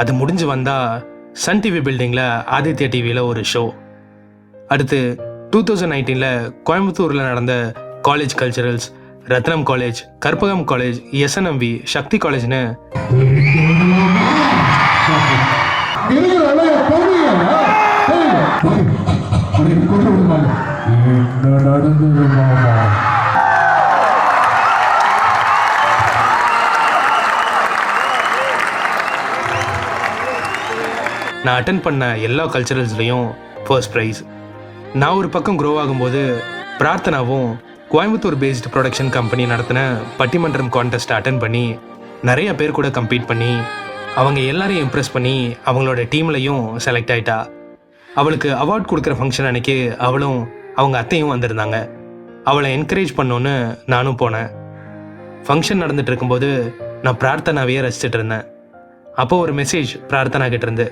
அது முடிஞ்சு வந்தால் சன் டிவி பில்டிங்கில் ஆதித்யா டிவியில் ஒரு ஷோ. அடுத்து 2019 கோயம்புத்தூரில் நடந்த காலேஜ் கல்ச்சரல்ஸ், ரத்னம் காலேஜ், கற்பகம் காலேஜ், SNMV, சக்தி காலேஜ்னு நான் அட்டென்ட் பண்ண எல்லா கல்ச்சரல்ஸ்லையும் ஃபர்ஸ்ட் ப்ரைஸ். நான் ஒரு பக்கம் க்ரோ ஆகும்போது பிரார்த்தனாவும் கோயம்புத்தூர் பேஸ்டு ப்ரொடக்ஷன் கம்பெனி நடத்தின பட்டிமன்றம் கான்டெஸ்ட் அட்டென்ட் பண்ணி நிறைய பேர் கூட கம்பீட் பண்ணி அவங்க எல்லாரையும் இம்ப்ரெஸ் பண்ணி அவங்களோட டீம்லையும் செலக்ட் ஆகிட்டா. அவளுக்கு அவார்ட் கொடுக்குற ஃபங்க்ஷன் அன்னைக்கு அவளும் அவங்க அத்தையும் வந்திருந்தாங்க. அவளை என்கரேஜ் பண்ணோன்னு நானும் போனேன். ஃபங்க்ஷன் நடந்துட்டு இருக்கும்போது நான் பிரார்த்தனாவையே ரசிச்சுட்டு இருந்தேன். அப்போ ஒரு மெசேஜ் பிரார்த்தனா கிட்ட இருந்து,